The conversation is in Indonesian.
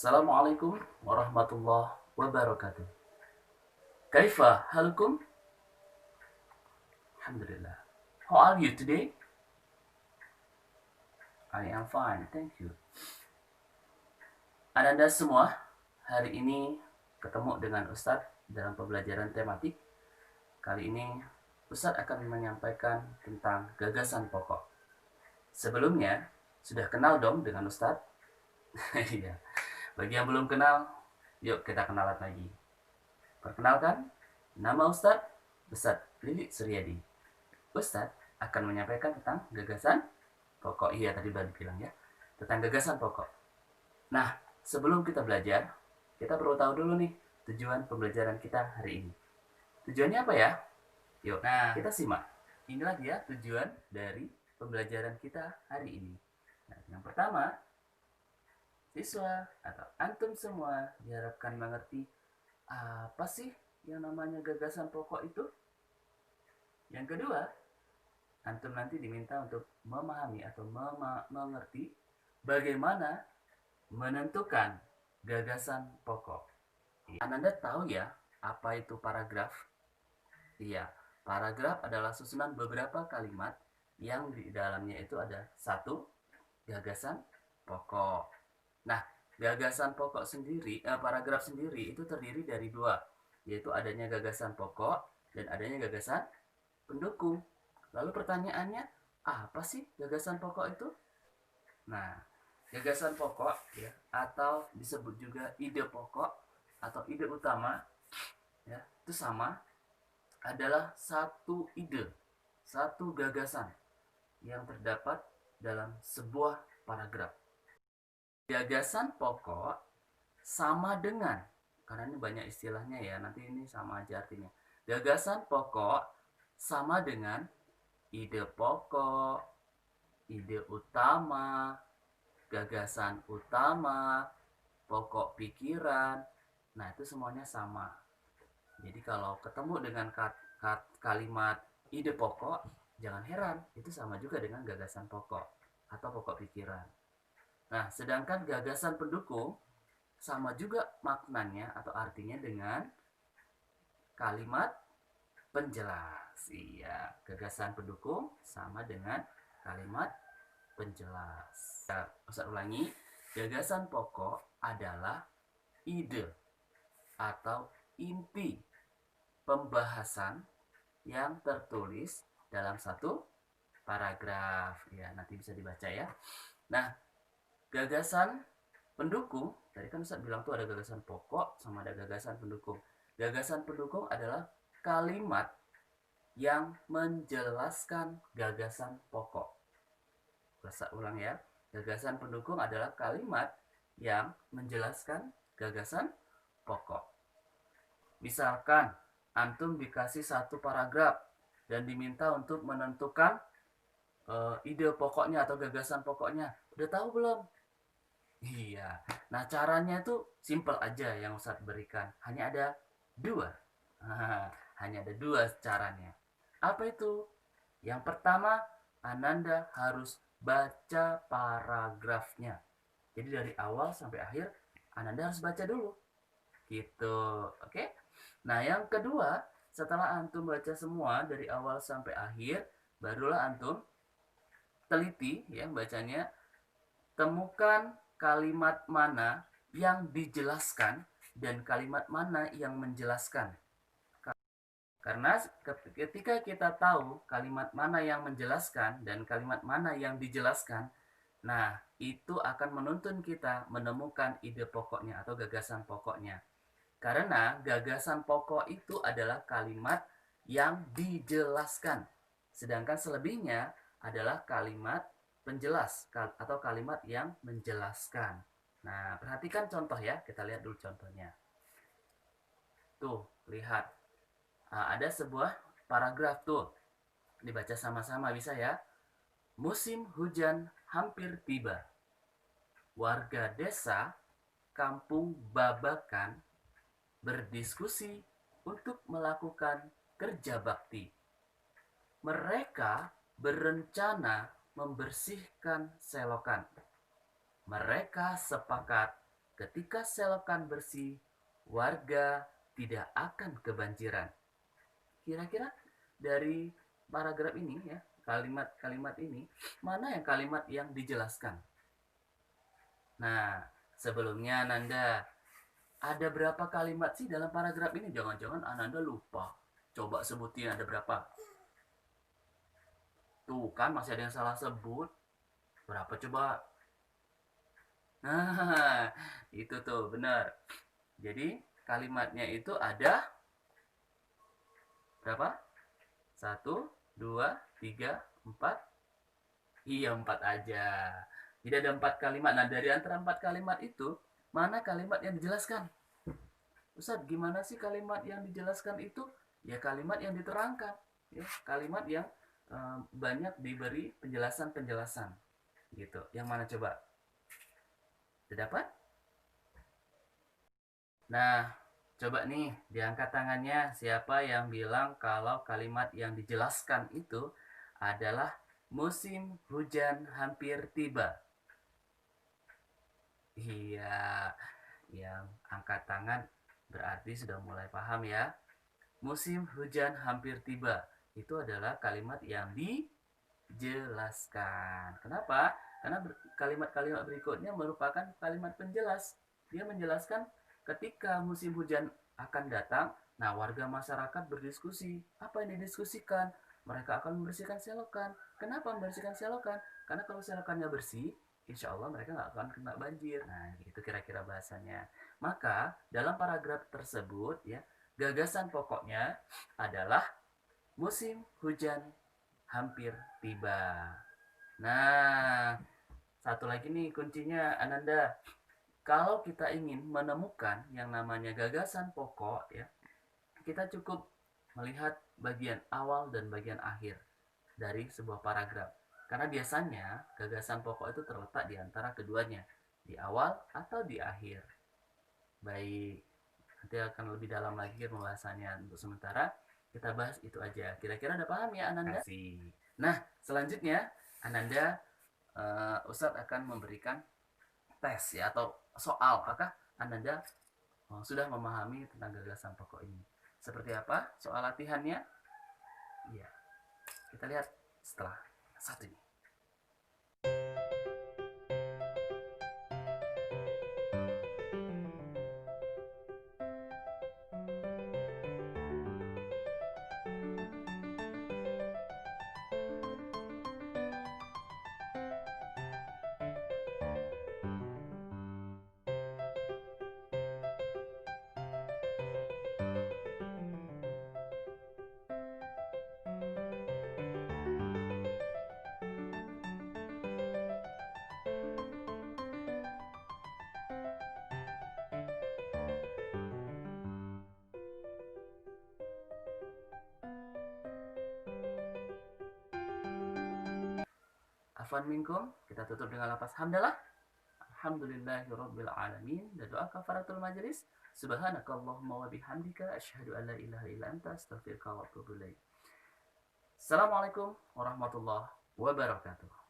Assalamualaikum warahmatullahi wabarakatuh. Kaifa halukum? Alhamdulillah. How are you today? I am fine, thank you. Anda semua, hari ini ketemu dengan Ustadz dalam pembelajaran tematik. Kali ini Ustadz akan menyampaikan tentang gagasan pokok. Sebelumnya, sudah kenal dong dengan Ustadz? Iya. Bagi yang belum kenal, yuk kita kenalan lagi. Perkenalkan, nama Ustadz Lilik Suryadi. Ustadz akan menyampaikan tentang gagasan pokok. Iya, tadi baru bilang ya, tentang gagasan pokok. Nah, sebelum kita belajar, kita perlu tahu dulu nih tujuan pembelajaran kita hari ini. Tujuannya apa ya? Yuk, kita simak. Inilah dia tujuan dari pembelajaran kita hari ini. Nah, yang pertama, siswa atau antum semua diharapkan mengerti apa sih yang namanya gagasan pokok itu. Yang kedua, antum nanti diminta untuk memahami atau mengerti bagaimana menentukan gagasan pokok. Anda tahu ya apa itu paragraf? Iya, paragraf adalah susunan beberapa kalimat yang di dalamnya itu ada satu gagasan pokok. Nah, gagasan pokok sendiri, paragraf sendiri itu terdiri dari dua, yaitu adanya gagasan pokok dan adanya gagasan pendukung. Lalu pertanyaannya, apa sih gagasan pokok itu? Nah, gagasan pokok ya, atau disebut juga ide pokok atau ide utama ya, itu sama adalah satu ide, satu gagasan yang terdapat dalam sebuah paragraf. Gagasan pokok sama dengan, karena ini banyak istilahnya ya, nanti ini sama aja artinya. Gagasan pokok sama dengan ide pokok, ide utama, gagasan utama, pokok pikiran. Nah, itu semuanya sama. Jadi kalau ketemu dengan kalimat ide pokok, jangan heran, itu sama juga dengan gagasan pokok atau pokok pikiran. Nah, sedangkan gagasan pendukung sama juga maknanya atau artinya dengan kalimat penjelas. Iya, gagasan pendukung sama dengan kalimat penjelas. Ustaz ulangi, gagasan pokok adalah ide atau inti pembahasan yang tertulis dalam satu paragraf. Ya, nanti bisa dibaca ya. Nah, gagasan pendukung, tadi kan Ustaz bilang tuh ada gagasan pokok sama ada gagasan pendukung. Gagasan pendukung adalah kalimat yang menjelaskan gagasan pokok. Ustaz ulang ya. Gagasan pendukung adalah kalimat yang menjelaskan gagasan pokok. Misalkan antum dikasih satu paragraf dan diminta untuk menentukan ide pokoknya atau gagasan pokoknya. Udah tahu belum? Iya. Nah, caranya itu simple aja yang Ustadz berikan. Hanya ada dua. Hanya ada dua caranya. Apa itu? Yang pertama, Ananda harus baca paragrafnya. Jadi dari awal sampai akhir, Ananda harus baca dulu. Gitu. Oke? Nah, yang kedua, setelah antum baca semua dari awal sampai akhir, barulah antum teliti ya bacanya, temukan kalimat mana yang dijelaskan dan kalimat mana yang menjelaskan. Karena ketika kita tahu kalimat mana yang menjelaskan dan kalimat mana yang dijelaskan, nah itu akan menuntun kita menemukan ide pokoknya atau gagasan pokoknya. Karena gagasan pokok itu adalah kalimat yang dijelaskan. Sedangkan selebihnya adalah kalimat penjelas atau kalimat yang menjelaskan. Nah, perhatikan contoh ya. Kita lihat dulu contohnya. Tuh, lihat. Ada sebuah paragraf tuh. Dibaca sama-sama bisa ya. Musim hujan hampir tiba. Warga desa Kampung Babakan berdiskusi untuk melakukan kerja bakti. Mereka berencana membersihkan selokan. Mereka sepakat Ketika selokan bersih, warga tidak akan kebanjiran. Kira-kira dari paragraf ini ya, kalimat-kalimat ini, mana yang kalimat yang dijelaskan? Nah, sebelumnya Ananda, ada berapa kalimat sih dalam paragraf ini? Jangan-jangan Ananda lupa. Coba sebutin ada berapa. Tuh kan masih ada yang salah sebut. Berapa coba? Nah, itu tuh benar. Jadi kalimatnya itu ada berapa? Satu, dua, tiga, empat. Iya, empat aja. Tidak ada empat kalimat. Nah, dari antara empat kalimat itu, mana kalimat yang dijelaskan? Ustaz, gimana sih kalimat yang dijelaskan itu? Ya kalimat yang diterangkan. Ya, kalimat yang banyak diberi penjelasan-penjelasan. Gitu. Yang mana coba? Sudah dapat? Nah, coba nih diangkat tangannya siapa yang bilang kalau kalimat yang dijelaskan itu adalah musim hujan hampir tiba. Iya, yang angkat tangan berarti sudah mulai paham ya. Musim hujan hampir tiba. Itu adalah kalimat yang dijelaskan. Kenapa? Karena kalimat-kalimat berikutnya merupakan kalimat penjelas. Dia menjelaskan ketika musim hujan akan datang, nah warga masyarakat berdiskusi. Apa yang didiskusikan? Mereka akan membersihkan selokan. Kenapa membersihkan selokan? Karena kalau selokannya bersih, insya Allah mereka nggak akan kena banjir. Nah, itu kira-kira bahasanya. Maka dalam paragraf tersebut ya, gagasan pokoknya adalah musim hujan hampir tiba. Nah, satu lagi nih kuncinya Ananda. Kalau kita ingin menemukan yang namanya gagasan pokok ya, kita cukup melihat bagian awal dan bagian akhir dari sebuah paragraf. Karena biasanya gagasan pokok itu terletak di antara keduanya, di awal atau di akhir. Baik, nanti akan lebih dalam lagi pembahasannya. Untuk sementara kita bahas itu aja. Kira-kira udah paham ya Ananda? Nah, selanjutnya Ananda Ustadz akan memberikan tes ya atau soal. Apakah Ananda sudah memahami tentang gagasan pokok ini? Seperti apa soal latihannya? Iya, kita lihat setelah satu ini. Afwan minkum, kita tutup dengan lafaz hamdalah. Alhamdulillahirabbil alamin. Dan doa kafaratul majelis. Subhanakallahumma wa bihamdika asyhadu an la ilaha illa anta astaghfiruka wa atubu ilaik. Assalamualaikum warahmatullahi wabarakatuh.